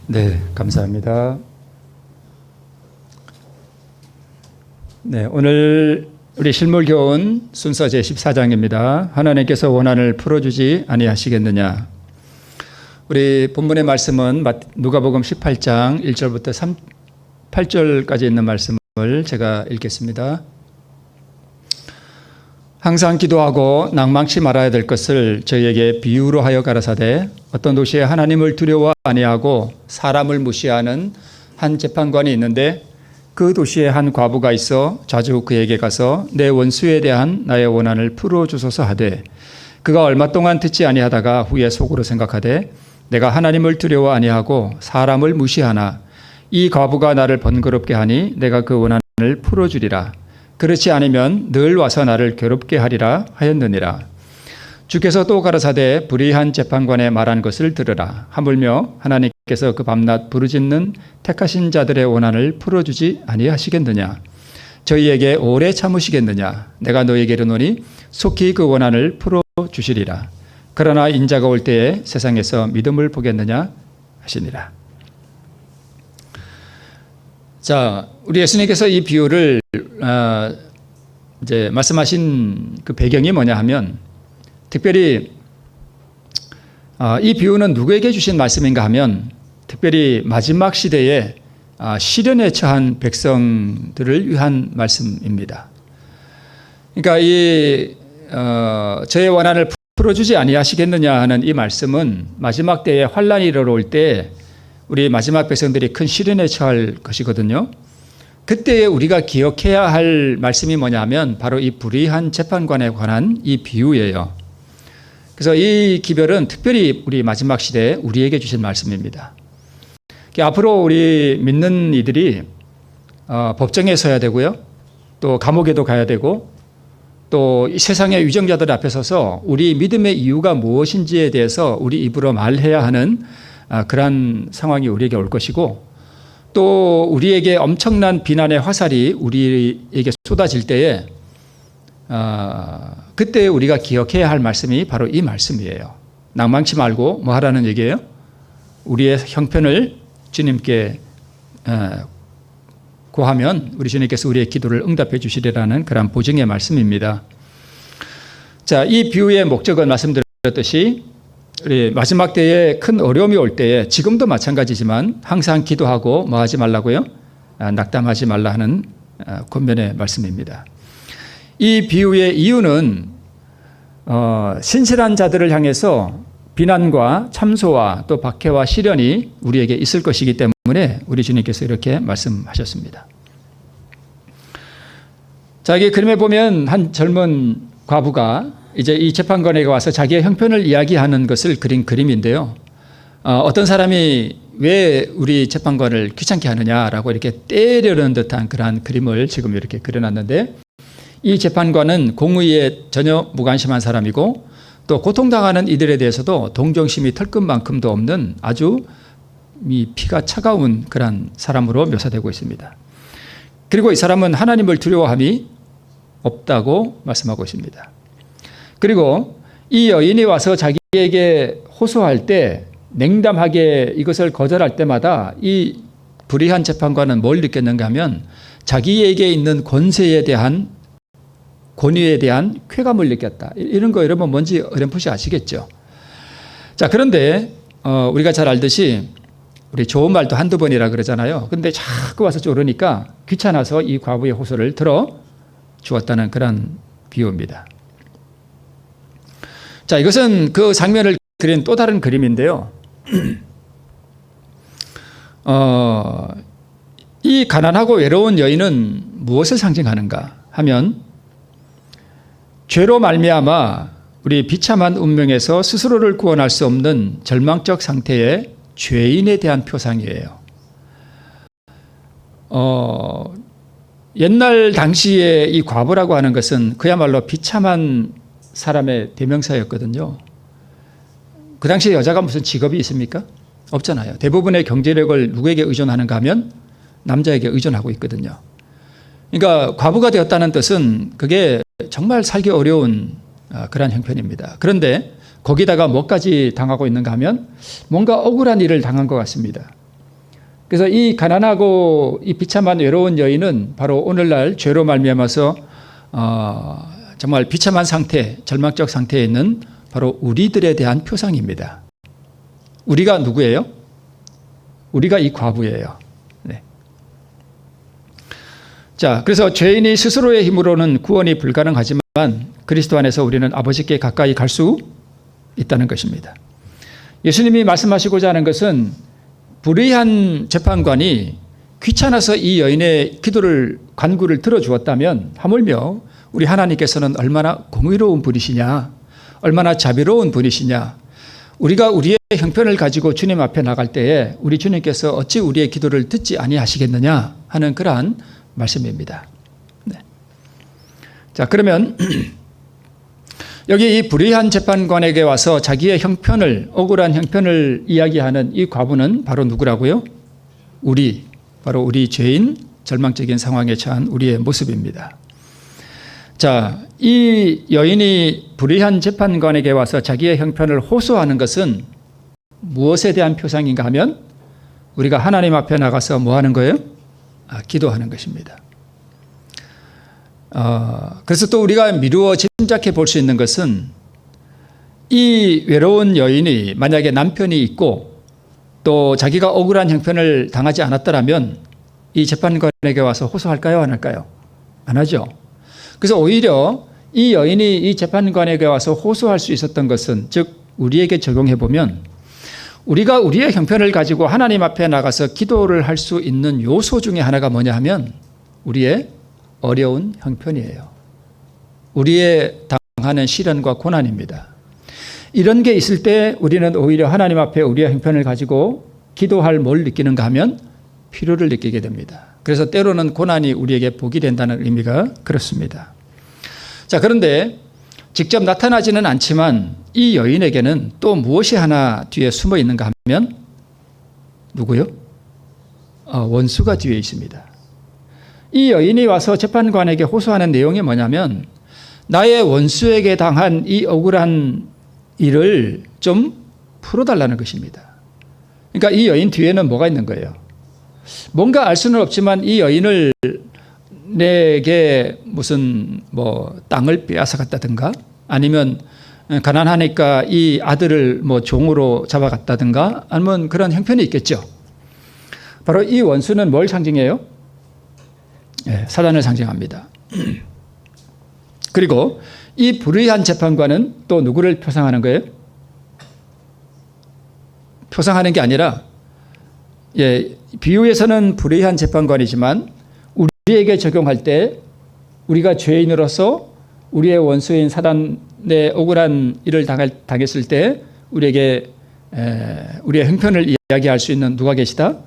네, 감사합니다. 네, 오늘 우리 실물교훈 순서 제14장입니다. 하나님께서 원한을 풀어주지 아니하시겠느냐. 우리 본문의 말씀은 누가복음 18장 1절부터 8절까지 있는 말씀을 제가 읽겠습니다. 항상 기도하고 낭망치 말아야 될 것을 저희에게 비유로 하여 가라사대 어떤 도시에 하나님을 두려워 아니하고 사람을 무시하는 한 재판관이 있는데 그 도시에 한 과부가 있어 자주 그에게 가서 내 원수에 대한 나의 원한을 풀어주소서 하되 그가 얼마 동안 듣지 아니하다가 후에 속으로 생각하되 내가 하나님을 두려워 아니하고 사람을 무시하나 이 과부가 나를 번거롭게 하니 내가 그 원한을 풀어주리라. 그렇지 않으면 늘 와서 나를 괴롭게 하리라 하였느니라. 주께서 또 가라사대 불의한 재판관의 말한 것을 들으라. 하물며 하나님께서 그 밤낮 부르짖는 택하신 자들의 원한을 풀어주지 아니하시겠느냐. 저희에게 오래 참으시겠느냐. 내가 너에게 이르노니 속히 그 원한을 풀어주시리라. 그러나 인자가 올 때에 세상에서 믿음을 보겠느냐 하시니라. 자, 우리 예수님께서 이 비유를 이제 말씀하신 그 배경이 뭐냐 하면 특별히 이 비유는 누구에게 주신 말씀인가 하면 특별히 마지막 시대에 시련에 처한 백성들을 위한 말씀입니다. 그러니까 저의 원한을 풀어주지 아니하시겠느냐 하는 이 말씀은 마지막 때에 환란이 일어올 때 우리 마지막 백성들이 큰 시련에 처할 것이거든요. 그때 우리가 기억해야 할 말씀이 뭐냐면 바로 이 불의한 재판관에 관한 이 비유예요. 그래서 이 기별은 특별히 우리 마지막 시대에 우리에게 주신 말씀입니다. 앞으로 우리 믿는 이들이 법정에 서야 되고요. 또 감옥에도 가야 되고 또 이 세상의 위정자들 앞에 서서 우리 믿음의 이유가 무엇인지에 대해서 우리 입으로 말해야 하는 그러한 상황이 우리에게 올 것이고 또 우리에게 엄청난 비난의 화살이 우리에게 쏟아질 때에 그때 우리가 기억해야 할 말씀이 바로 이 말씀이에요. 낭망치 말고 뭐 하라는 얘기예요? 우리의 형편을 주님께 고하면 우리 주님께서 우리의 기도를 응답해 주시리라는 그런 보증의 말씀입니다. 자, 이 비유의 목적은 말씀드렸듯이 우리 마지막 때에 큰 어려움이 올 때에 지금도 마찬가지지만 항상 기도하고 뭐 하지 말라고요? 낙담하지 말라 하는 권면의 말씀입니다. 이 비유의 이유는 신실한 자들을 향해서 비난과 참소와 또 박해와 시련이 우리에게 있을 것이기 때문에 우리 주님께서 이렇게 말씀하셨습니다. 자, 이 그림에 보면 한 젊은 과부가 이제 이 재판관에게 와서 자기의 형편을 이야기하는 것을 그린 그림인데요. 어떤 사람이 왜 우리 재판관을 귀찮게 하느냐라고 이렇게 때려는 듯한 그러한 그림을 지금 이렇게 그려놨는데 이 재판관은 공의에 전혀 무관심한 사람이고 또 고통당하는 이들에 대해서도 동정심이 털끝만큼도 없는 아주 이 피가 차가운 그런 사람으로 묘사되고 있습니다. 그리고 이 사람은 하나님을 두려워함이 없다고 말씀하고 있습니다. 그리고 이 여인이 와서 자기에게 호소할 때 냉담하게 이것을 거절할 때마다 이 불의한 재판관은 뭘 느꼈는가 하면 자기에게 있는 권세에 대한 권위에 대한 쾌감을 느꼈다. 이런 거 여러분 뭔지 어렴풋이 아시겠죠? 자, 그런데 우리가 잘 알듯이 우리 좋은 말도 한두 번이라 그러잖아요. 그런데 자꾸 와서 쪼르니까 귀찮아서 이 과부의 호소를 들어 주었다는 그런 비유입니다. 자, 이것은 그 장면을 그린 또 다른 그림인데요. 이 가난하고 외로운 여인은 무엇을 상징하는가 하면 죄로 말미암아 우리 비참한 운명에서 스스로를 구원할 수 없는 절망적 상태의 죄인에 대한 표상이에요. 옛날 당시에 이 과부라고 하는 것은 그야말로 비참한 사람의 대명사였거든요. 그 당시에 여자가 무슨 직업이 있습니까? 없잖아요. 대부분의 경제력을 누구에게 의존하는가 하면 남자에게 의존하고 있거든요. 그러니까 과부가 되었다는 뜻은 그게 정말 살기 어려운 그런 형편입니다. 그런데 거기다가 뭐까지 당하고 있는가 하면 뭔가 억울한 일을 당한 것 같습니다. 그래서 이 가난하고 이 비참한 외로운 여인은 바로 오늘날 죄로 말미암아서 정말 비참한 상태, 절망적 상태에 있는 바로 우리들에 대한 표상입니다. 우리가 누구예요? 우리가 이 과부예요. 네. 자, 그래서 죄인이 스스로의 힘으로는 구원이 불가능하지만 그리스도 안에서 우리는 아버지께 가까이 갈 수 있다는 것입니다. 예수님이 말씀하시고자 하는 것은 불의한 재판관이 귀찮아서 이 여인의 기도를 간구를 들어주었다면 하물며 우리 하나님께서는 얼마나 공의로운 분이시냐, 얼마나 자비로운 분이시냐, 우리가 우리의 형편을 가지고 주님 앞에 나갈 때에 우리 주님께서 어찌 우리의 기도를 듣지 아니하시겠느냐 하는 그러한 말씀입니다. 네. 자, 그러면 여기 이 불의한 재판관에게 와서 자기의 형편을, 억울한 형편을 이야기하는 이 과부는 바로 누구라고요? 바로 우리 죄인, 절망적인 상황에 처한 우리의 모습입니다. 자, 이 여인이 불의한 재판관에게 와서 자기의 형편을 호소하는 것은 무엇에 대한 표상인가 하면 우리가 하나님 앞에 나가서 뭐 하는 거예요? 기도하는 것입니다. 그래서 또 우리가 미루어 짐작해 볼 수 있는 것은 이 외로운 여인이 만약에 남편이 있고 또 자기가 억울한 형편을 당하지 않았더라면 이 재판관에게 와서 호소할까요? 안 할까요? 안 하죠. 그래서 오히려 이 여인이 이 재판관에게 와서 호소할 수 있었던 것은, 즉 우리에게 적용해 보면 우리가 우리의 형편을 가지고 하나님 앞에 나가서 기도를 할 수 있는 요소 중에 하나가 뭐냐 하면 우리의 어려운 형편이에요. 우리의 당하는 시련과 고난입니다. 이런 게 있을 때 우리는 오히려 하나님 앞에 우리의 형편을 가지고 기도할 뭘 느끼는가 하면 필요를 느끼게 됩니다. 그래서 때로는 고난이 우리에게 복이 된다는 의미가 그렇습니다. 자, 그런데 직접 나타나지는 않지만 이 여인에게는 또 무엇이 하나 뒤에 숨어 있는가 하면 누구요? 원수가 뒤에 있습니다. 이 여인이 와서 재판관에게 호소하는 내용이 뭐냐면 나의 원수에게 당한 이 억울한 일을 좀 풀어달라는 것입니다. 그러니까 이 여인 뒤에는 뭐가 있는 거예요? 뭔가 알 수는 없지만 이 여인을 내게 무슨 땅을 빼앗아 갔다든가 아니면 가난하니까 이 아들을 종으로 잡아갔다든가 아니면 그런 형편이 있겠죠. 바로 이 원수는 뭘 상징해요? 네, 사단을 상징합니다. 그리고 이 불의한 재판관은 또 누구를 표상하는 거예요? 표상하는 게 아니라 비유에서는 불의한 재판관이지만 우리에게 적용할 때 우리가 죄인으로서 우리의 원수인 사단의 억울한 일을 당했을 때 우리에게 우리의 형편을 이야기할 수 있는 누가 계시다?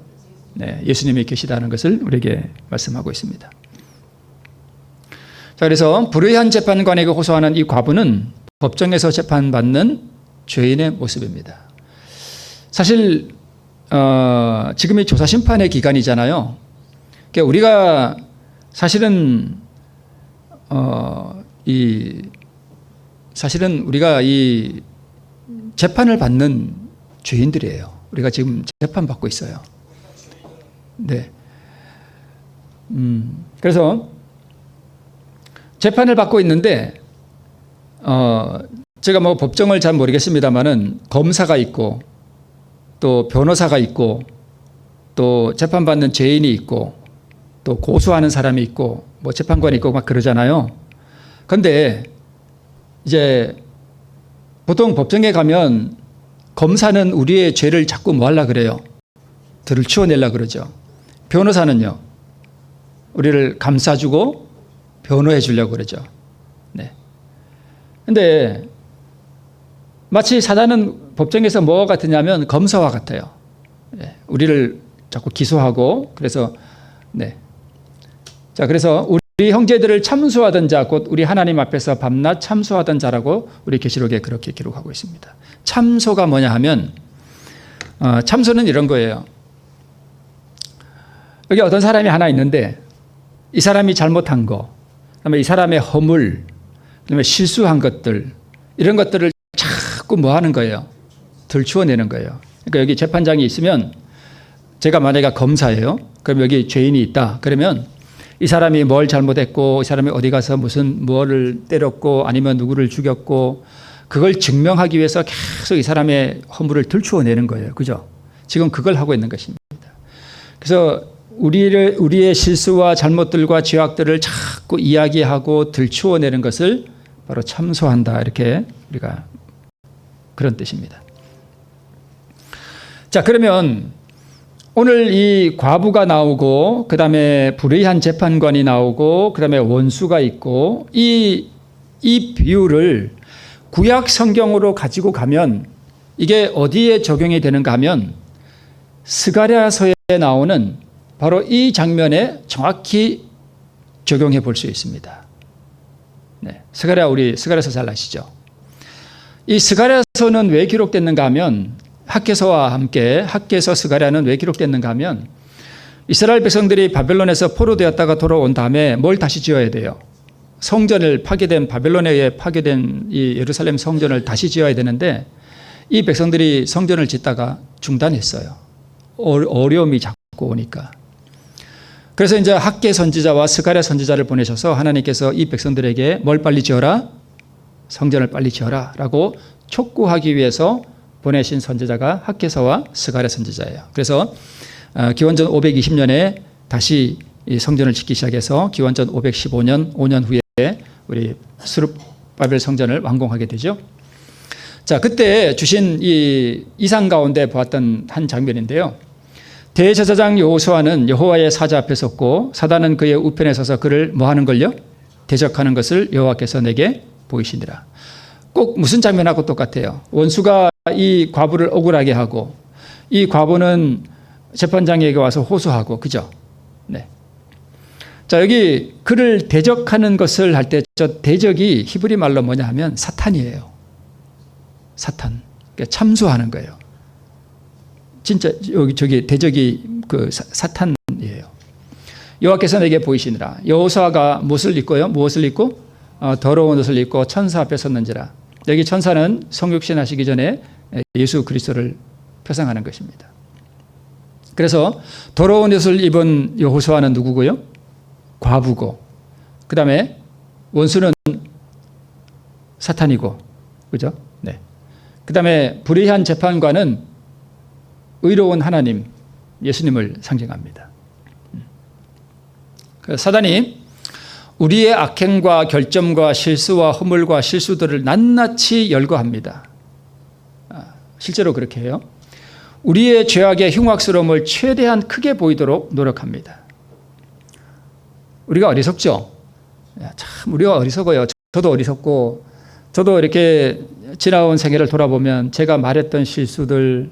네, 예수님이 계시다는 것을 우리에게 말씀하고 있습니다. 자, 그래서 불의한 재판관에게 호소하는 이 과부는 법정에서 재판받는 죄인의 모습입니다. 사실 지금이 조사심판의 기간이잖아요. 그러니까 우리가 사실은 우리가 이 재판을 받는 죄인들이에요. 우리가 지금 재판받고 있어요. 네. 그래서 재판을 받고 있는데 제가 법정을 잘 모르겠습니다만은 검사가 있고 또 변호사가 있고 또 재판받는 죄인이 있고 또 고소하는 사람이 있고 재판관이 있고 막 그러잖아요. 그런데 이제 보통 법정에 가면 검사는 우리의 죄를 자꾸 뭐 하려고 그래요? 들추어내려고 그러죠. 변호사는요, 우리를 감싸주고 변호해 주려고 그러죠. 네. 근데 마치 사단은 법정에서 뭐와 같으냐면 검사와 같아요. 네. 우리를 자꾸 기소하고 그래서 자, 그래서 우리 형제들을 참수하던 자, 곧 우리 하나님 앞에서 밤낮 참수하던 자라고 우리 계시록에 그렇게 기록하고 있습니다. 참소가 뭐냐 하면 참소는 이런 거예요. 여기 어떤 사람이 하나 있는데 이 사람이 잘못한 거, 그다음에 이 사람의 허물, 그다음에 실수한 것들, 이런 것들을 자꾸 뭐 하는 거예요? 들추어내는 거예요. 그러니까 여기 재판장이 있으면 제가 만약에 검사예요. 그럼 여기 죄인이 있다. 그러면 이 사람이 뭘 잘못했고, 이 사람이 어디 가서 무엇을 때렸고, 아니면 누구를 죽였고, 그걸 증명하기 위해서 계속 이 사람의 허물을 들추어내는 거예요. 그죠? 지금 그걸 하고 있는 것입니다. 그래서 우리의 실수와 잘못들과 죄악들을 자꾸 이야기하고 들추어내는 것을 바로 참소한다. 이렇게 우리가 그런 뜻입니다. 자, 그러면 오늘 이 과부가 나오고, 그 다음에 불의한 재판관이 나오고, 그 다음에 원수가 있고, 이 비유를 구약 성경으로 가지고 가면 이게 어디에 적용이 되는가 하면 스가랴서에 나오는 바로 이 장면에 정확히 적용해 볼 수 있습니다. 네, 스가랴서 잘 아시죠? 이 스가랴서는 왜 기록됐는가 하면, 학개서와 함께 학개서 스가랴는 왜 기록됐는가 하면, 이스라엘 백성들이 바벨론에서 포로되었다가 돌아온 다음에 뭘 다시 지어야 돼요? 성전을 바벨론에 의해 파괴된 이 예루살렘 성전을 다시 지어야 되는데, 이 백성들이 성전을 짓다가 중단했어요. 어려움이 자꾸 오니까. 그래서 이제 학개 선지자와 스가랴 선지자를 보내셔서 하나님께서 이 백성들에게 뭘 빨리 지어라? 성전을 빨리 지어라 라고 촉구하기 위해서 보내신 선지자가 학개서와 스가랴 선지자예요. 그래서 기원전 520년에 다시 이 성전을 짓기 시작해서 기원전 515년 5년 후에 우리 스룹바벨 성전을 완공하게 되죠. 자, 그때 주신 이 이상 가운데 보았던 한 장면인데요. 대제사장 여호수아는 여호와의 사자 앞에 섰고, 사단은 그의 우편에 서서 그를 뭐 하는 걸요? 대적하는 것을 여호와께서 내게 보이시니라. 꼭 무슨 장면하고 똑같아요. 원수가 이 과부를 억울하게 하고, 이 과부는 재판장에게 와서 호소하고, 그죠? 네. 자, 여기 그를 대적하는 것을 할 때 저 대적이 히브리 말로 뭐냐 하면 사탄이에요. 사탄. 그러니까 참소하는 거예요. 진짜 저기 대적이 그 사탄이에요. 여호와께서 내게 보이시니라. 여호수아가 무엇을 입고요? 무엇을 입고? 더러운 옷을 입고 천사 앞에 섰는지라. 여기 천사는 성육신 하시기 전에 예수 그리스도를 표상하는 것입니다. 그래서 더러운 옷을 입은 여호수아는 누구고요? 과부고, 그 다음에 원수는 사탄이고, 그죠? 네. 그 다음에 불의한 재판관은 의로운 하나님, 예수님을 상징합니다. 사단이 우리의 악행과 결점과 실수와 허물과 실수들을 낱낱이 열거합니다. 실제로 그렇게 해요. 우리의 죄악의 흉악스러움을 최대한 크게 보이도록 노력합니다. 우리가 어리석죠? 참 우리가 어리석어요. 저도 어리석고, 저도 이렇게 지나온 생애를 돌아보면 제가 말했던 실수들,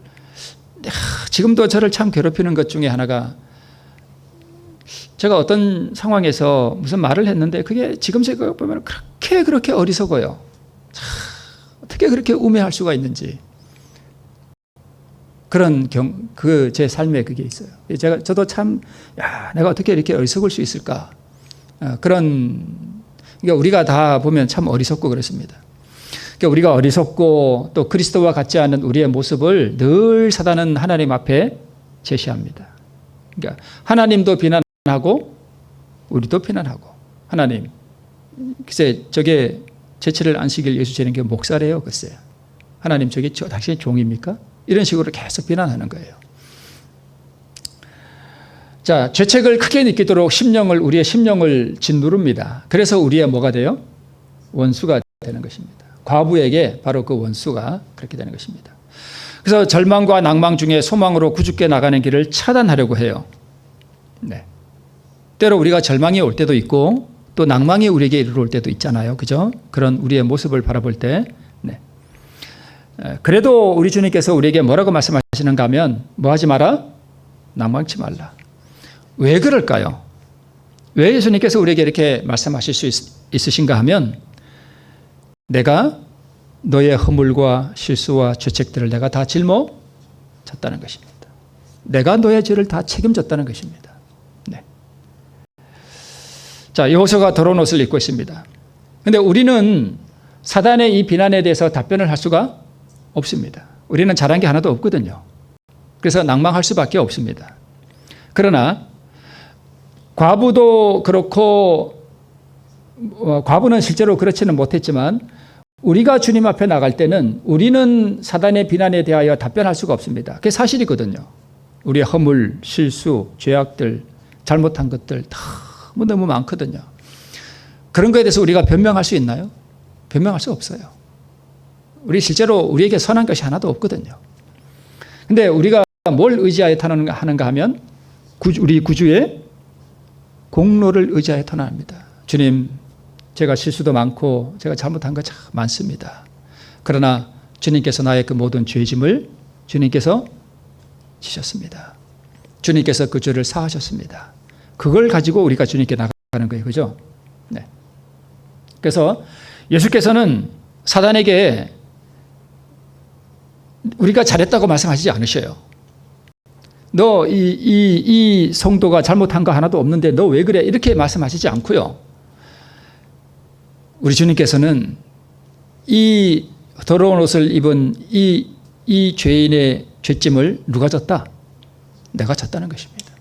지금도 저를 참 괴롭히는 것 중에 하나가, 제가 어떤 상황에서 무슨 말을 했는데 그게 지금 제가 보면 그렇게 어리석어요. 참 어떻게 그렇게 우매할 수가 있는지. 그런 제 삶에 그게 있어요. 저도 참, 내가 어떻게 이렇게 어리석을 수 있을까? 그러니까 우리가 다 보면 참 어리석고 그렇습니다. 그러니까 우리가 어리석고 또 그리스도와 같지 않은 우리의 모습을 늘 사단은 하나님 앞에 제시합니다. 그러니까 하나님도 비난하고 우리도 비난하고, 하나님, 글쎄 저게 제치를 안식일 예수 제는 게 목사래요, 글쎄. 하나님 저게 당신의 종입니까? 이런 식으로 계속 비난하는 거예요. 자, 죄책을 크게 느끼도록 우리의 심령을 짓누릅니다. 그래서 우리의 뭐가 돼요? 원수가 되는 것입니다. 과부에게 바로 그 원수가 그렇게 되는 것입니다. 그래서 절망과 낭망 중에 소망으로 구죽게 나가는 길을 차단하려고 해요. 네. 때로 우리가 절망이 올 때도 있고 또 낭망이 우리에게 이르러올 때도 있잖아요. 그죠? 그런 우리의 모습을 바라볼 때. 네. 그래도 우리 주님께서 우리에게 뭐라고 말씀하시는가 하면, 뭐 하지 마라? 낭망치 말라. 왜 그럴까요? 왜 예수님께서 우리에게 이렇게 말씀하실 수 있으신가 하면, 내가 너의 허물과 실수와 죄책들을 내가 다 짊어졌다는 것입니다. 내가 너의 죄를 다 책임졌다는 것입니다. 네. 자, 여호수아가 더러운 옷을 입고 있습니다. 그런데 우리는 사단의 이 비난에 대해서 답변을 할 수가 없습니다. 우리는 잘한 게 하나도 없거든요. 그래서 낭망할 수밖에 없습니다. 그러나 과부도 그렇고 과부는 실제로 그렇지는 못했지만 우리가 주님 앞에 나갈 때는 우리는 사단의 비난에 대하여 답변할 수가 없습니다. 그게 사실이거든요. 우리의 허물, 실수, 죄악들, 잘못한 것들 다 너무 많거든요. 그런 거에 대해서 우리가 변명할 수 있나요? 변명할 수 없어요. 우리 실제로 우리에게 선한 것이 하나도 없거든요. 근데 우리가 뭘 의지하여 하는가 하면 우리 구주의 공로를 의지하여 탄원합니다. 주님, 제가 실수도 많고 제가 잘못한 거 참 많습니다. 그러나 주님께서 나의 그 모든 죄짐을 주님께서 지셨습니다. 주님께서 그 죄를 사하셨습니다. 그걸 가지고 우리가 주님께 나가는 거예요. 그죠? 네. 그래서 예수께서는 사단에게 우리가 잘했다고 말씀하시지 않으셔요. 너 이 성도가 잘못한 거 하나도 없는데 너 왜 그래? 이렇게 말씀하시지 않고요. 우리 주님께서는 이 더러운 옷을 입은 이 죄인의 죄짐을 누가 졌다? 내가 졌다는 것입니다.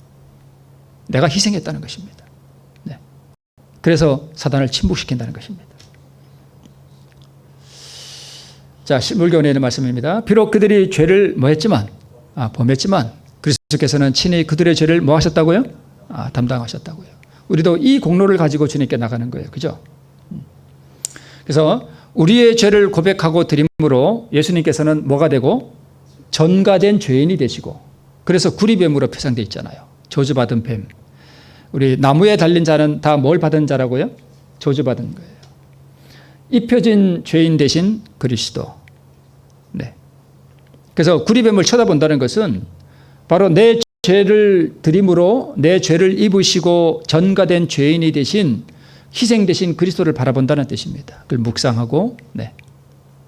내가 희생했다는 것입니다. 네. 그래서 사단을 침묵시킨다는 것입니다. 자, 신물교훈에 있는 말씀입니다. 비록 그들이 죄를 범했지만 그리스도께서는 친히 그들의 죄를 뭐 하셨다고요? 담당하셨다고요. 우리도 이 공로를 가지고 주님께 나가는 거예요. 그죠? 그래서 우리의 죄를 고백하고 드림으로 예수님께서는 뭐가 되고 전가된 죄인이 되시고, 그래서 구리뱀으로 표상되어 있잖아요. 저주받은 뱀. 우리 나무에 달린 자는 다 뭘 받은 자라고요? 저주받은 거예요. 입혀진 죄인 대신 그리스도. 네. 그래서 구리뱀을 쳐다본다는 것은 바로 내 죄를 드림으로 내 죄를 입으시고 전가된 죄인이 되신 희생 되신 그리스도를 바라본다는 뜻입니다. 그걸 묵상하고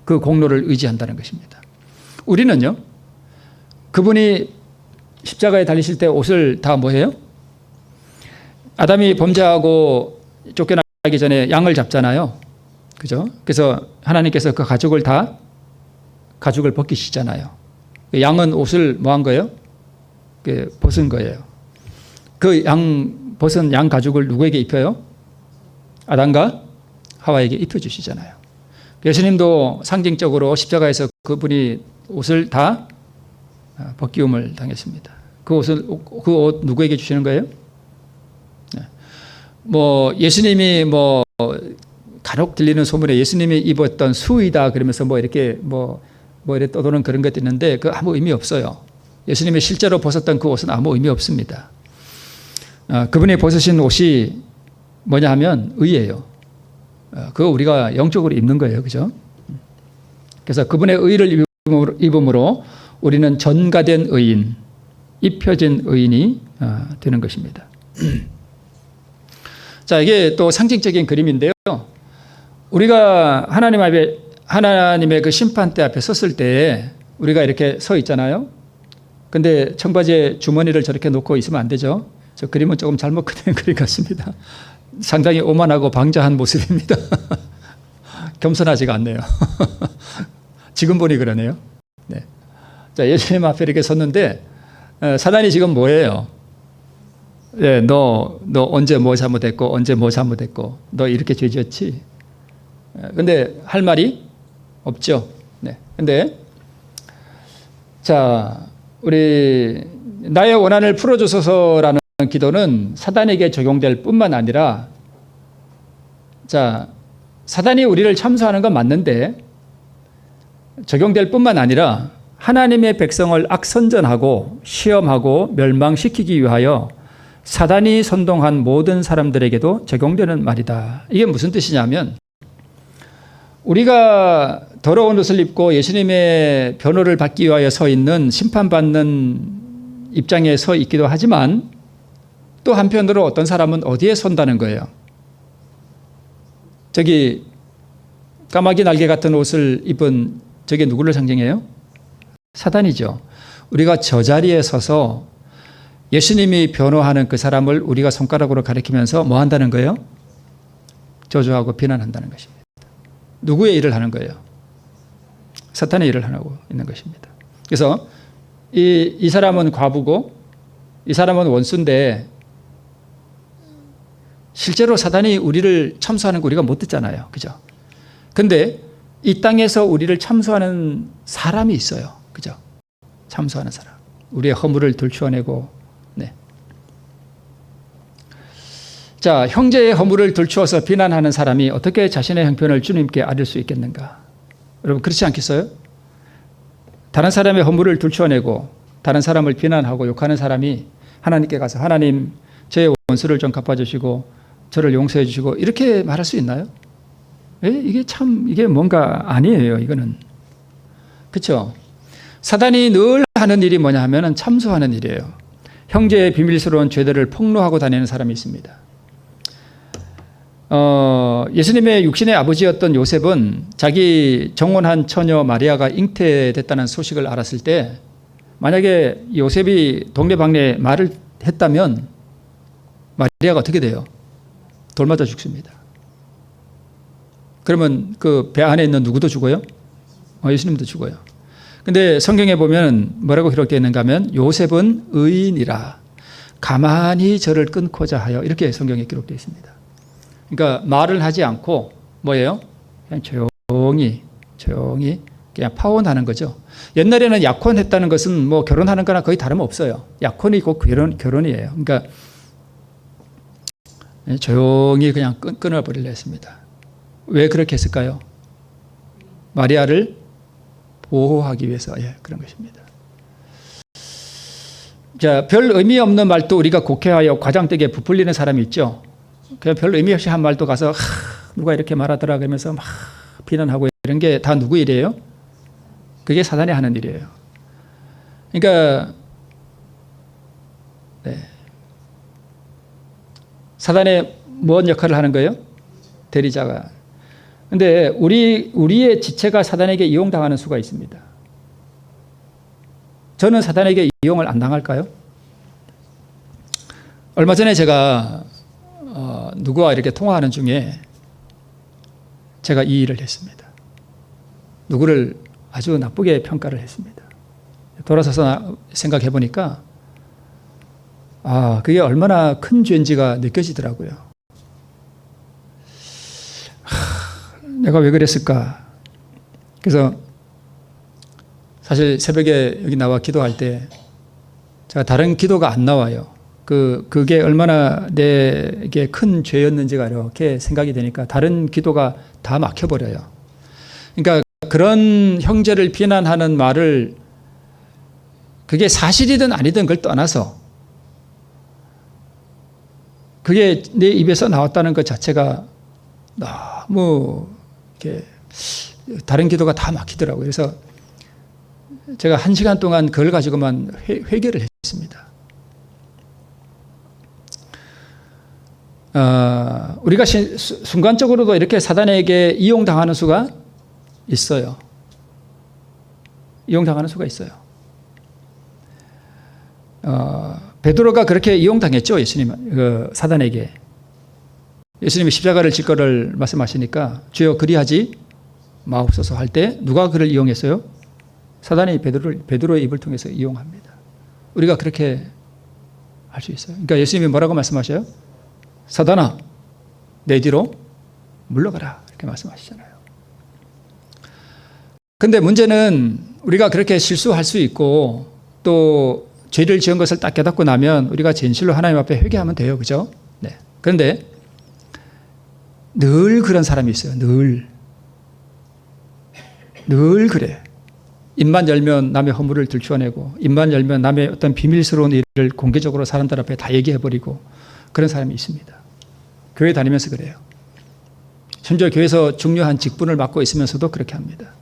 그 공로를 의지한다는 것입니다. 우리는요, 그분이 십자가에 달리실 때 옷을 다 뭐해요? 아담이 범죄하고 쫓겨나기 전에 양을 잡잖아요. 그죠? 그래서 하나님께서 그 가죽을 벗기시잖아요. 양은 옷을 뭐 한 거예요? 벗은 거예요. 그 벗은 양 가죽을 누구에게 입혀요? 아담과 하와에게 입혀주시잖아요. 예수님도 상징적으로 십자가에서 그분이 옷을 다 벗기움을 당했습니다. 그 옷 누구에게 주시는 거예요? 예수님이 간혹 들리는 소문에 예수님이 입었던 수의다 그러면서 이렇게 이렇게 떠도는 그런 것도 있는데 그 아무 의미 없어요. 예수님이 실제로 벗었던 그 옷은 아무 의미 없습니다. 그분이 벗으신 옷이 뭐냐 하면 의예요. 그거 우리가 영적으로 입는 거예요. 그죠? 그래서 그분의 의를 입음으로 우리는 전가된 의인, 입혀진 의인이 되는 것입니다. 자, 이게 또 상징적인 그림인데요. 우리가 하나님의 그 심판대 앞에 섰을 때 우리가 이렇게 서 있잖아요. 근데 청바지에 주머니를 저렇게 놓고 있으면 안 되죠. 저 그림은 조금 잘못 그린 그림 같습니다. 상당히 오만하고 방자한 모습입니다. 겸손하지가 않네요. 지금 보니 그러네요. 네. 자, 예수님 앞에 이렇게 섰는데 사단이 지금 뭐예요? 네, 너 언제 뭐 잘못했고 언제 뭐 잘못했고 너 이렇게 죄 지었지? 근데 할 말이 없죠. 네. 근데 자, 우리 나의 원한을 풀어주소서라는 기도는 사단에게 적용될 뿐만 아니라, 자, 사단이 우리를 참소하는 건 맞는데 적용될 뿐만 아니라 하나님의 백성을 악선전하고 시험하고 멸망시키기 위하여 사단이 선동한 모든 사람들에게도 적용되는 말이다. 이게 무슨 뜻이냐면, 우리가 더러운 옷을 입고 예수님의 변호를 받기 위하여 서 있는 심판받는 입장에 서 있기도 하지만 또 한편으로 어떤 사람은 어디에 선다는 거예요? 저기 까마귀 날개 같은 옷을 입은 저게 누구를 상징해요? 사단이죠. 우리가 저 자리에 서서 예수님이 변호하는 그 사람을 우리가 손가락으로 가리키면서 뭐 한다는 거예요? 저주하고 비난한다는 것입니다. 누구의 일을 하는 거예요? 사탄의 일을 하고 있는 것입니다. 그래서 이 사람은 과부고 이 사람은 원수인데 실제로 사단이 우리를 참소하는 거 우리가 못 듣잖아요. 그죠? 근데 이 땅에서 우리를 참소하는 사람이 있어요. 그죠? 참소하는 사람. 우리의 허물을 들추어내고, 네. 자, 형제의 허물을 들추어서 비난하는 사람이 어떻게 자신의 형편을 주님께 아릴 수 있겠는가? 여러분, 그렇지 않겠어요? 다른 사람의 허물을 들추어내고 다른 사람을 비난하고 욕하는 사람이 하나님께 가서 하나님, 제 원수를 좀 갚아주시고 저를 용서해 주시고 이렇게 말할 수 있나요? 이게 뭔가 아니에요. 이거는. 그렇죠? 사단이 늘 하는 일이 뭐냐 하면은 참소하는 일이에요. 형제의 비밀스러운 죄들을 폭로하고 다니는 사람이 있습니다. 예수님의 육신의 아버지였던 요셉은 자기 정혼한 처녀 마리아가 잉태됐다는 소식을 알았을 때 만약에 요셉이 동네방네 말을 했다면 마리아가 어떻게 돼요? 돌 맞아 죽습니다. 그러면 그 배 안에 있는 누구도 죽어요? 예수님도 죽어요. 근데 성경에 보면 뭐라고 기록되어 있는가 하면 요셉은 의인이라 가만히 저를 끊고자 하여 이렇게 성경에 기록되어 있습니다. 그러니까 말을 하지 않고 뭐예요? 그냥 조용히 그냥 파혼하는 거죠. 옛날에는 약혼했다는 것은 뭐 결혼하는 거나 거의 다름없어요. 약혼이 곧 결혼이에요. 그러니까 조용히 그냥 끊어버리려 했습니다. 왜 그렇게 했을까요? 마리아를 보호하기 위해서 그런 것입니다. 자, 별 의미 없는 말도 우리가 곡해하여 과장되게 부풀리는 사람이 있죠. 그냥 별 의미 없이 한 말도 가서 누가 이렇게 말하더라 그러면서 막 비난하고 이런 게 다 누구 일이에요? 그게 사단이 하는 일이에요. 그러니까 네. 사단의 무슨 역할을 하는 거예요? 대리자가. 근데 우리의 지체가 사단에게 이용당하는 수가 있습니다. 저는 사단에게 이용을 안 당할까요? 얼마 전에 제가 누구와 이렇게 통화하는 중에 제가 이 일을 했습니다. 누구를 아주 나쁘게 평가를 했습니다. 돌아서서 생각해 보니까 그게 얼마나 큰 죄인지가 느껴지더라고요. 내가 왜 그랬을까? 그래서 사실 새벽에 여기 나와 기도할 때 제가 다른 기도가 안 나와요. 그게 얼마나 내게 큰 죄였는지가 이렇게 생각이 되니까 다른 기도가 다 막혀버려요. 그러니까 그런 형제를 비난하는 말을 그게 사실이든 아니든 그걸 떠나서 그게 내 입에서 나왔다는 것 자체가 너무 이렇게 다른 기도가 다 막히더라고요. 그래서 제가 1시간 동안 그걸 가지고만 회개를 했습니다. 우리가 순간적으로도 이렇게 사단에게 이용당하는 수가 있어요. 이용당하는 수가 있어요. 베드로가 그렇게 이용당했죠. 사단에게. 예수님이 십자가를 질 거를 말씀하시니까 주여 그리하지 마옵소서 할 때 누가 그를 이용했어요? 사단이 베드로의 입을 통해서 이용합니다. 우리가 그렇게 할 수 있어요. 그러니까 예수님이 뭐라고 말씀하셔요? 사단아, 내 뒤로 물러가라. 이렇게 말씀하시잖아요. 근데 문제는 우리가 그렇게 실수할 수 있고 또 죄를 지은 것을 딱 깨닫고 나면 우리가 진실로 하나님 앞에 회개하면 돼요. 그죠? 네. 그런데 늘 그런 사람이 있어요. 늘 그래. 입만 열면 남의 허물을 들추어내고 입만 열면 남의 어떤 비밀스러운 일을 공개적으로 사람들 앞에 다 얘기해버리고 그런 사람이 있습니다. 교회 다니면서 그래요. 심지어 교회에서 중요한 직분을 맡고 있으면서도 그렇게 합니다.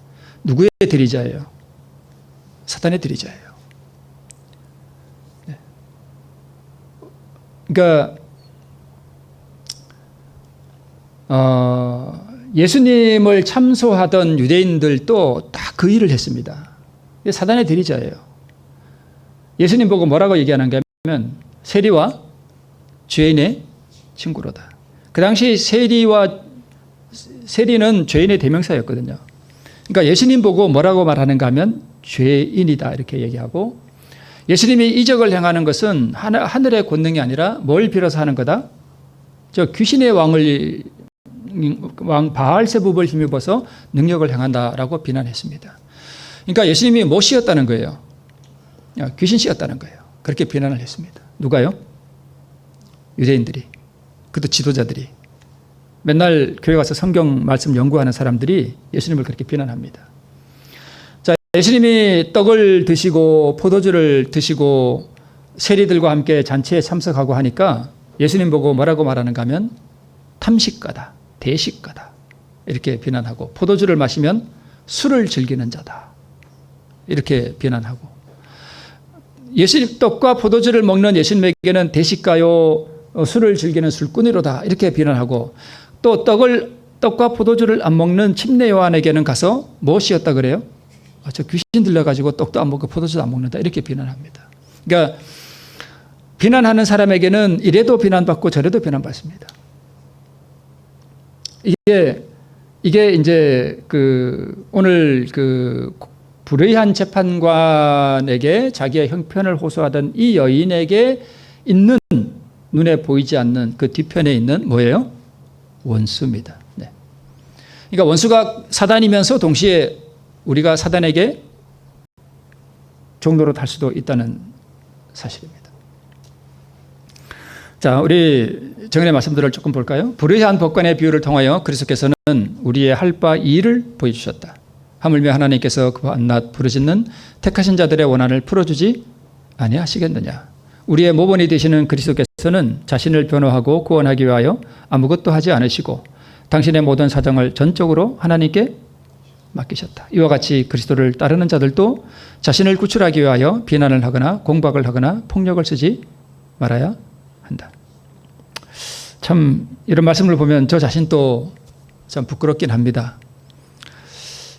누구의 대리자예요? 사단의 대리자예요. 네. 그러니까 예수님을 참소하던 유대인들도 다 그 일을 했습니다. 사단의 대리자예요. 예수님 보고 뭐라고 얘기하는가 하면 세리와 죄인의 친구로다. 그 당시 세리는 죄인의 대명사였거든요. 그러니까 예수님 보고 뭐라고 말하는가 하면 죄인이다 이렇게 얘기하고 예수님이 이적을 행하는 것은 하늘의 권능이 아니라 뭘 빌어서 하는 거다? 저 귀신의 왕 바알세붑을 힘입어서 능력을 행한다라고 비난했습니다. 그러니까 예수님이 못이었다는 거예요. 귀신씨였다는 거예요. 그렇게 비난을 했습니다. 누가요? 유대인들이, 그것도 지도자들이, 맨날 교회 가서 성경 말씀 연구하는 사람들이 예수님을 그렇게 비난합니다. 자, 예수님이 떡을 드시고 포도주를 드시고 세리들과 함께 잔치에 참석하고 하니까 예수님 보고 뭐라고 말하는가 하면 탐식가다, 대식가다 이렇게 비난하고, 포도주를 마시면 술을 즐기는 자다 이렇게 비난하고, 예수님 떡과 포도주를 먹는 예수님에게는 대식가요, 술을 즐기는 술꾼이로다 이렇게 비난하고, 또 떡과 포도주를 안 먹는 침례 요한에게는 가서 무엇이었다 그래요? 저 귀신 들려가지고 떡도 안 먹고 포도주도 안 먹는다 이렇게 비난합니다. 그러니까 비난하는 사람에게는 이래도 비난받고 저래도 비난받습니다. 이게 이제 오늘 불의한 재판관에게 자기의 형편을 호소하던 이 여인에게 있는, 눈에 보이지 않는 그 뒤편에 있는 뭐예요? 원수입니다. 네. 그러니까 원수가 사단이면서 동시에 우리가 사단에게 종로로 탈 수도 있다는 사실입니다. 자, 우리 정언의 말씀들을 조금 볼까요? 불의한 법관의 비유를 통하여 그리스도께서는 우리의 할 바 일을 보여주셨다. 하물며 하나님께서 그 밤낮 부르짖는 택하신 자들의 원한을 풀어주지 아니하시겠느냐. 우리의 모본이 되시는 그리스도께서는 자신을 변호하고 구원하기 위하여 아무것도 하지 않으시고 당신의 모든 사정을 전적으로 하나님께 맡기셨다. 이와 같이 그리스도를 따르는 자들도 자신을 구출하기 위하여 비난을 하거나 공박을 하거나 폭력을 쓰지 말아야 한다. 참 이런 말씀을 보면 저 자신도 참 부끄럽긴 합니다.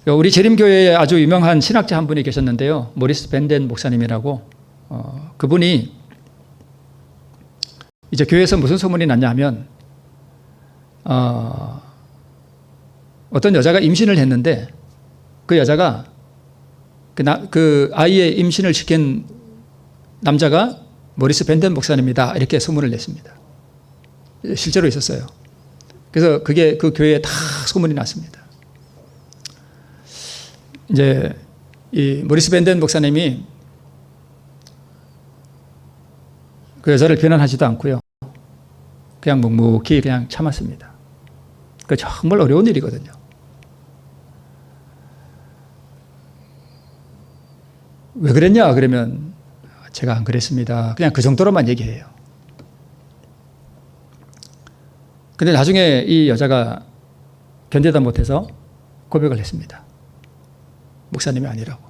우리 재림교회에 아주 유명한 신학자 한 분이 계셨는데요. 모리스 벤덴 목사님이라고, 그분이 이제 교회에서 무슨 소문이 났냐 하면, 어떤 여자가 임신을 했는데 그 여자가 그 아이의 임신을 시킨 남자가 모리스 벤덴 목사님이다 이렇게 소문을 냈습니다. 실제로 있었어요. 그래서 그게 그 교회에 다 소문이 났습니다. 이제 이 모리스 벤덴 목사님이 그 여자를 비난하지도 않고요. 그냥 묵묵히 그냥 참았습니다. 그 정말 어려운 일이거든요. 왜 그랬냐 그러면 제가 안 그랬습니다. 그냥 그 정도로만 얘기해요. 근데 나중에 이 여자가 견디다 못해서 고백을 했습니다. 목사님이 아니라고.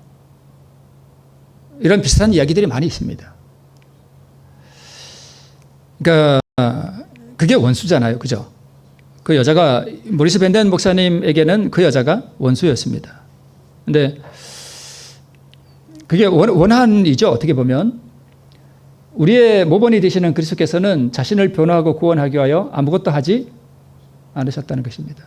이런 비슷한 이야기들이 많이 있습니다. 그러니까 그게 원수잖아요. 그죠? 그 여자가, 모리스 벤덴 목사님에게는 그 여자가 원수였습니다. 근데 그게 원한이죠. 어떻게 보면. 우리의 모본이 되시는 그리스도께서는 자신을 변호하고 구원하기 위하여 아무것도 하지 않으셨다는 것입니다.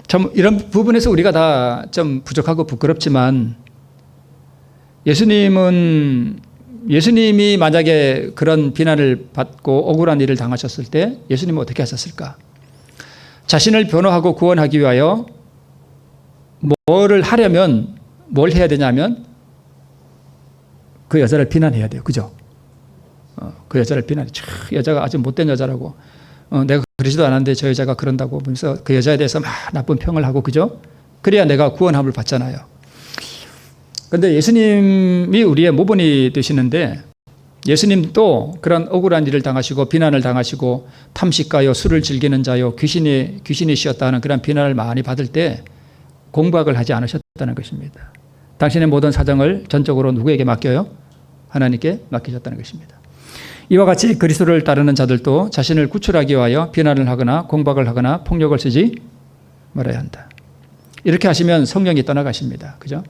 참 이런 부분에서 우리가 다 좀 부족하고 부끄럽지만, 예수님이 만약에 그런 비난을 받고 억울한 일을 당하셨을 때 예수님은 어떻게 하셨을까? 자신을 변호하고 구원하기 위하여 뭐를 하려면 뭘 해야 되냐면 그 여자를 비난해야 돼요. 그죠? 그 여자를 비난해. 여자가 아주 못된 여자라고. 내가 그러지도 않았는데 저 여자가 그런다고 하면서 그 여자에 대해서 막 나쁜 평을 하고, 그죠? 그래야 내가 구원함을 받잖아요. 그런데 예수님이 우리의 모본이 되시는데, 예수님도 그런 억울한 일을 당하시고 비난을 당하시고 탐식가요, 술을 즐기는 자요, 귀신이시었다 하는 그런 비난을 많이 받을 때 공박을 하지 않으셨다는 것입니다. 당신의 모든 사정을 전적으로 누구에게 맡겨요? 하나님께 맡기셨다는 것입니다. 이와 같이 그리스도를 따르는 자들도 자신을 구출하기 위하여 비난을 하거나 공박을 하거나 폭력을 쓰지 말아야 한다. 이렇게 하시면 성령이 떠나가십니다. 그죠?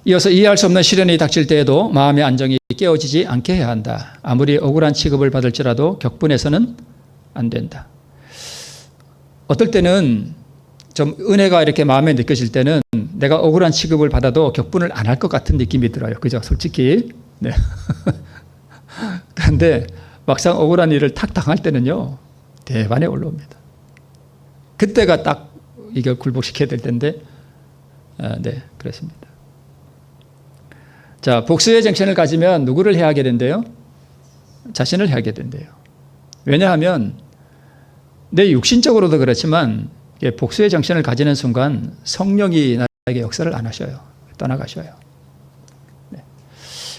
이어서 이해할 수 없는 시련이 닥칠 때에도 마음의 안정이 깨어지지 않게 해야 한다. 아무리 억울한 취급을 받을지라도 격분해서는 안 된다. 어떨 때는 좀 은혜가 이렇게 마음에 느껴질 때는 내가 억울한 취급을 받아도 격분을 안 할 것 같은 느낌이 들어요. 그죠? 솔직히. 네. 그런데 막상 억울한 일을 탁 당할 때는요, 대반에 올라옵니다. 그때가 딱 이걸 굴복시켜야 될 텐데, 네, 그렇습니다. 자, 복수의 정신을 가지면 누구를 해하게 된대요? 자신을 해하게 된대요. 왜냐하면 내 육신적으로도 그렇지만 복수의 정신을 가지는 순간 성령이 나에게 역사를 안 하셔요. 떠나가셔요. 네.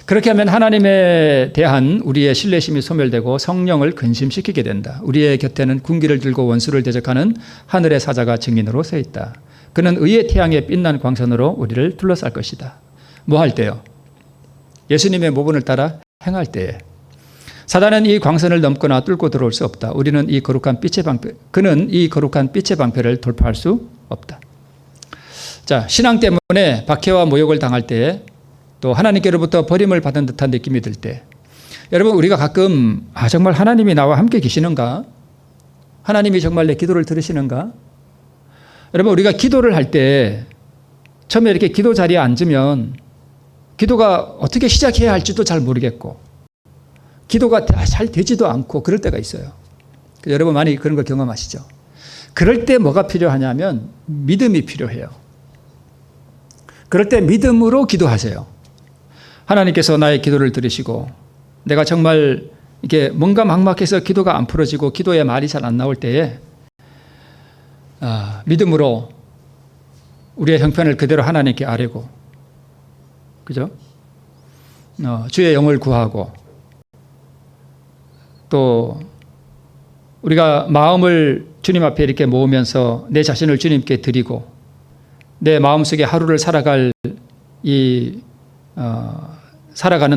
그렇게 하면 하나님에 대한 우리의 신뢰심이 소멸되고 성령을 근심시키게 된다. 우리의 곁에는 군기를 들고 원수를 대적하는 하늘의 사자가 증인으로 서 있다. 그는 의의 태양의 빛난 광선으로 우리를 둘러쌀 것이다. 뭐 할 때요? 예수님의 모분을 따라 행할 때에. 사단은 이 광선을 넘거나 뚫고 들어올 수 없다. 그는 이 거룩한 빛의 방패를 돌파할 수 없다. 자, 신앙 때문에 박해와 모욕을 당할 때에, 또 하나님께로부터 버림을 받은 듯한 느낌이 들 때, 여러분, 우리가 가끔 정말 하나님이 나와 함께 계시는가? 하나님이 정말 내 기도를 들으시는가? 여러분, 우리가 기도를 할 때 처음에 이렇게 기도 자리에 앉으면 기도가 어떻게 시작해야 할지도 잘 모르겠고, 기도가 잘 되지도 않고 그럴 때가 있어요. 여러분 많이 그런 거 경험하시죠? 그럴 때 뭐가 필요하냐면 믿음이 필요해요. 그럴 때 믿음으로 기도하세요. 하나님께서 나의 기도를 들으시고, 내가 정말 이게 뭔가 막막해서 기도가 안 풀어지고 기도의 말이 잘 안 나올 때에 믿음으로 우리의 형편을 그대로 하나님께 아뢰고, 그죠? 주의 영을 구하고, 또 우리가 마음을 주님 앞에 이렇게 모으면서 내 자신을 주님께 드리고, 내 마음속에 하루를 살아가는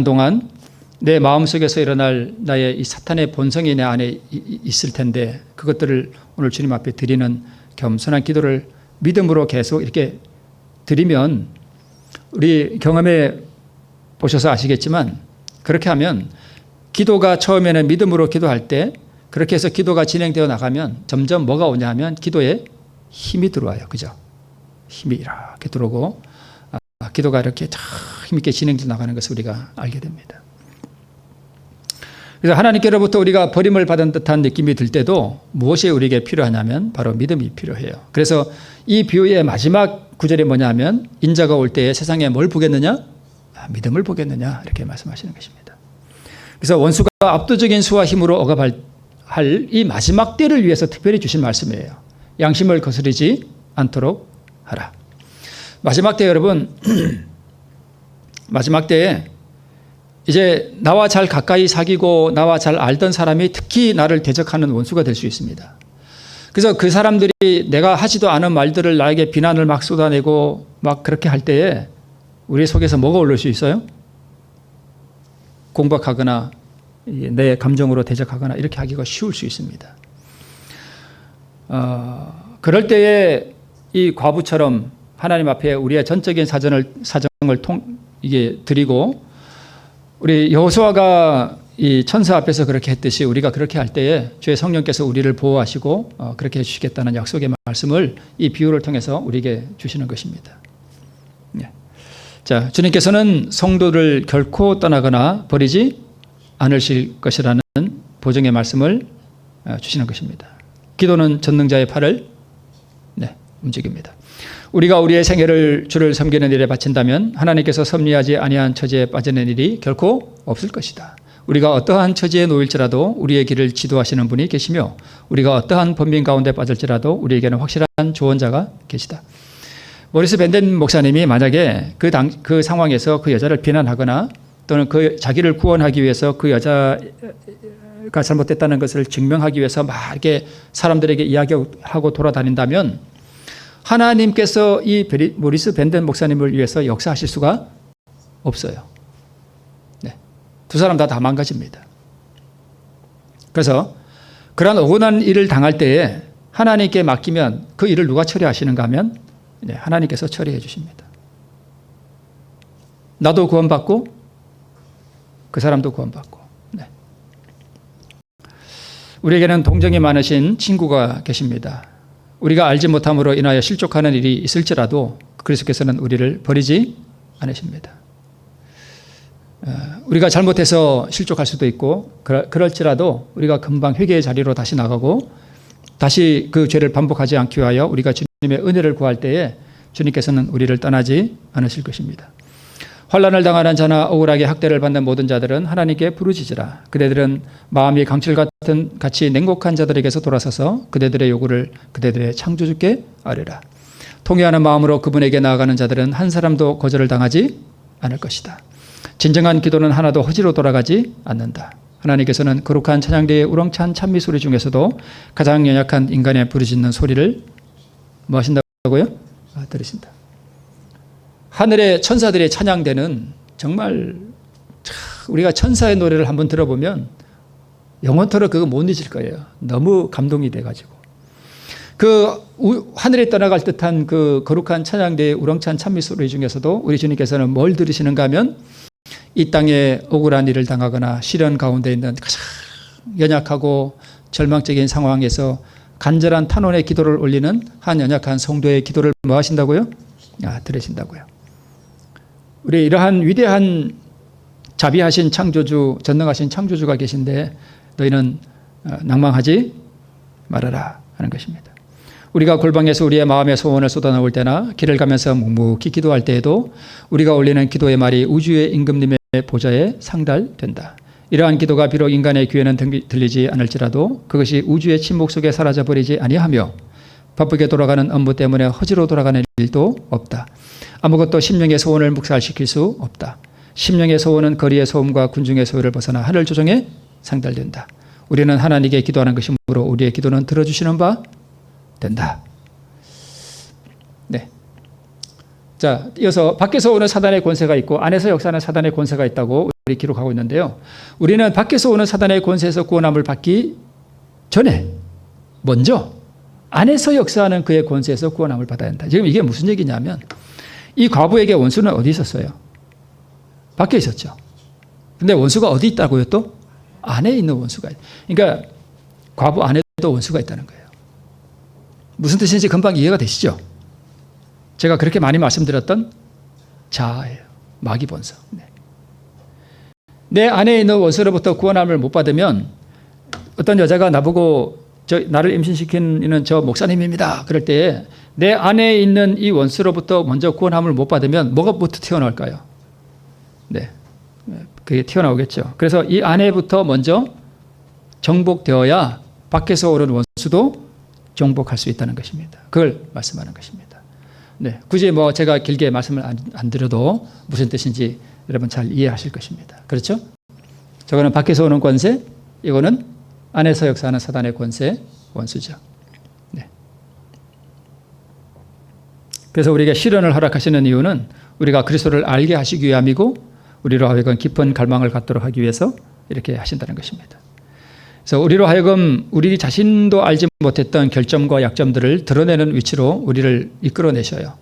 동안 내 마음속에서 일어날 나의 이 사탄의 본성이 내 안에 있을 텐데, 그것들을 오늘 주님 앞에 드리는 겸손한 기도를 믿음으로 계속 이렇게 드리면, 우리 경험해 보셔서 아시겠지만, 그렇게 하면 기도가 처음에는 믿음으로 기도할 때, 그렇게 해서 기도가 진행되어 나가면 점점 뭐가 오냐 하면 기도에 힘이 들어와요. 그죠? 힘이 이렇게 들어오고, 기도가 이렇게 힘있게 진행되어 나가는 것을 우리가 알게 됩니다. 그래서 하나님께로부터 우리가 버림을 받은 듯한 느낌이 들 때도 무엇이 우리에게 필요하냐면 바로 믿음이 필요해요. 그래서 이 비유의 마지막 구절이 뭐냐 하면, 인자가 올 때에 세상에 뭘 보겠느냐? 믿음을 보겠느냐? 이렇게 말씀하시는 것입니다. 그래서 원수가 압도적인 수와 힘으로 억압할 이 마지막 때를 위해서 특별히 주신 말씀이에요. 양심을 거스르지 않도록 하라. 마지막 때, 여러분, 마지막 때에 이제 나와 잘 가까이 사귀고 나와 잘 알던 사람이 특히 나를 대적하는 원수가 될 수 있습니다. 그래서 그 사람들이 내가 하지도 않은 말들을 나에게 비난을 막 쏟아내고 막 그렇게 할 때에 우리 속에서 뭐가 올라올 수 있어요? 공박하거나 내 감정으로 대적하거나 이렇게 하기가 쉬울 수 있습니다. 그럴 때에 이 과부처럼 하나님 앞에 우리의 전적인 사정을 이게 드리고, 우리 여호수아가 이 천사 앞에서 그렇게 했듯이 우리가 그렇게 할 때에 주의 성령께서 우리를 보호하시고 그렇게 해주시겠다는 약속의 말씀을 이 비유를 통해서 우리에게 주시는 것입니다. 네. 자, 주님께서는 성도를 결코 떠나거나 버리지 않으실 것이라는 보증의 말씀을 주시는 것입니다. 기도는 전능자의 팔을 움직입니다. 우리가 우리의 생애를 주를 섬기는 일에 바친다면 하나님께서 섭리하지 아니한 처지에 빠지는 일이 결코 없을 것이다. 우리가 어떠한 처지에 놓일지라도 우리의 길을 지도하시는 분이 계시며, 우리가 어떠한 번민 가운데 빠질지라도 우리에게는 확실한 조언자가 계시다. 모리스 벤덴 목사님이 만약에 그 상황에서 그 여자를 비난하거나 또는 그 자기를 구원하기 위해서 그 여자가 잘못됐다는 것을 증명하기 위해서 막 이렇게 사람들에게 이야기하고 돌아다닌다면 하나님께서 이 모리스 벤덴 목사님을 위해서 역사하실 수가 없어요. 네. 두 사람 다 망가집니다. 그래서 그러한 억울한 일을 당할 때에 하나님께 맡기면 그 일을 누가 처리하시는가 하면 하나님께서 처리해 주십니다. 나도 구원받고 그 사람도 구원받고. 네. 우리에게는 동정이 많으신 친구가 계십니다. 우리가 알지 못함으로 인하여 실족하는 일이 있을지라도 그리스도께서는 우리를 버리지 않으십니다. 우리가 잘못해서 실족할 수도 있고 그럴지라도 우리가 금방 회개의 자리로 다시 나가고 다시 그 죄를 반복하지 않기 위하여 우리가 주님의 은혜를 구할 때에 주님께서는 우리를 떠나지 않으실 것입니다. 환난을 당하는 자나 억울하게 학대를 받는 모든 자들은 하나님께 부르짖으라. 그대들은 마음이 강철같은 같이 냉곡한 자들에게서 돌아서서 그대들의 요구를 그대들의 창조주께 아뢰라. 통회하는 마음으로 그분에게 나아가는 자들은 한 사람도 거절을 당하지 않을 것이다. 진정한 기도는 하나도 허지로 돌아가지 않는다. 하나님께서는 거룩한 찬양대의 우렁찬 찬미 소리 중에서도 가장 연약한 인간의 부르짖는 소리를 뭐 하신다고요? 들으신다. 하늘의 천사들의 찬양대는 정말 우리가 천사의 노래를 한번 들어보면 영원토록 그거 못 잊을 거예요. 너무 감동이 돼가지고. 그 하늘에 떠나갈 듯한 그 거룩한 찬양대의 우렁찬 찬미 소리 중에서도 우리 주님께서는 뭘 들으시는가 하면 이 땅에 억울한 일을 당하거나 시련 가운데 있는 가장 연약하고 절망적인 상황에서 간절한 탄원의 기도를 올리는 한 연약한 성도의 기도를 뭐 하신다고요? 들으신다고요. 우리 이러한 위대한 자비하신 창조주, 전능하신 창조주가 계신데 너희는 낭망하지 말아라 하는 것입니다. 우리가 골방에서 우리의 마음의 소원을 쏟아놓을 때나 길을 가면서 묵묵히 기도할 때에도 우리가 올리는 기도의 말이 우주의 임금님의 보좌에 상달된다. 이러한 기도가 비록 인간의 귀에는 들리지 않을지라도 그것이 우주의 침묵 속에 사라져버리지 아니하며 바쁘게 돌아가는 업무 때문에 허지로 돌아가는 일도 없다. 아무것도 심령의 소원을 묵살시킬 수 없다. 심령의 소원은 거리의 소음과 군중의 소리를 벗어나 하늘 조정에 상달된다. 우리는 하나님께 기도하는 것이므로 우리의 기도는 들어주시는 바 된다. 네. 자, 이어서 밖에서 오는 사단의 권세가 있고 안에서 역사하는 사단의 권세가 있다고 우리 기록하고 있는데요. 우리는 밖에서 오는 사단의 권세에서 구원함을 받기 전에 먼저 안에서 역사하는 그의 권세에서 구원함을 받아야 한다. 지금 이게 무슨 얘기냐면 이 과부에게 원수는 어디 있었어요? 밖에 있었죠. 근데 원수가 어디 있다고요? 또 안에 있는 원수가 있다. 그러니까 과부 안에도 원수가 있다는 거예요. 무슨 뜻인지 금방 이해가 되시죠? 제가 그렇게 많이 말씀드렸던 자아예요. 마귀 본성. 네. 내 안에 있는 원수로부터 구원함을 못 받으면 어떤 여자가 나보고 나를 임신시키는 저 목사님입니다. 그럴 때에 내 안에 있는 이 원수로부터 먼저 구원함을 못 받으면 뭐가부터 튀어나올까요? 네. 그게 튀어나오겠죠. 그래서 이 안에부터 먼저 정복되어야 밖에서 오는 원수도 정복할 수 있다는 것입니다. 그걸 말씀하는 것입니다. 네. 굳이 뭐 제가 길게 말씀을 안 드려도 무슨 뜻인지 여러분 잘 이해하실 것입니다. 그렇죠? 저거는 밖에서 오는 권세, 이거는 안에서 역사하는 사단의 권세, 원수죠. 네. 그래서 우리에게 시련을 허락하시는 이유는 우리가 그리스도를 알게 하시기 위함이고 우리로 하여금 깊은 갈망을 갖도록 하기 위해서 이렇게 하신다는 것입니다. 그래서 우리로 하여금 우리 자신도 알지 못했던 결점과 약점들을 드러내는 위치로 우리를 이끌어내셔요.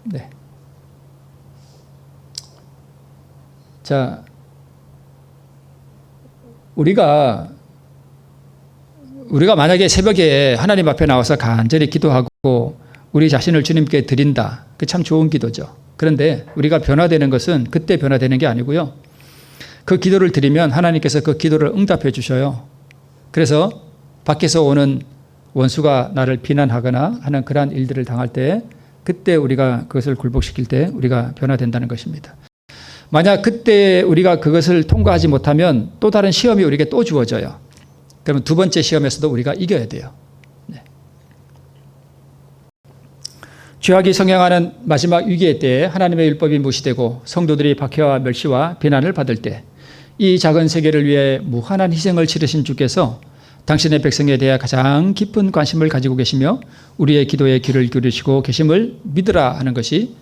네. 자, 우리가 만약에 새벽에 하나님 앞에 나와서 간절히 기도하고 우리 자신을 주님께 드린다. 그 참 좋은 기도죠. 그런데 우리가 변화되는 것은 그때 변화되는 게 아니고요. 그 기도를 드리면 하나님께서 그 기도를 응답해 주셔요. 그래서 밖에서 오는 원수가 나를 비난하거나 하는 그러한 일들을 당할 때 그때 우리가 그것을 굴복시킬 때 우리가 변화된다는 것입니다. 만약 그때 우리가 그것을 통과하지 못하면 또 다른 시험이 우리에게 또 주어져요. 그러면 두 번째 시험에서도 우리가 이겨야 돼요. 네. 죄악이 성행하는 마지막 위기의 때에 하나님의 율법이 무시되고 성도들이 박해와 멸시와 비난을 받을 때 이 작은 세계를 위해 무한한 희생을 치르신 주께서 당신의 백성에 대해 가장 깊은 관심을 가지고 계시며 우리의 기도에 귀를 기울이시고 계심을 믿으라 하는 것이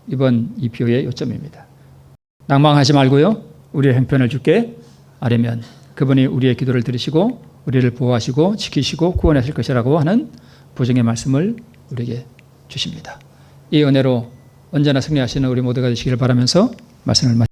이번 이표의 요점입니다. 낭망하지 말고요. 우리의 형편을 주께 아뢰면 그분이 우리의 기도를 들으시고 우리를 보호하시고 지키시고 구원하실 것이라고 하는 보증의 말씀을 우리에게 주십니다. 이 은혜로 언제나 승리하시는 우리 모두가 되시기를 바라면서 말씀을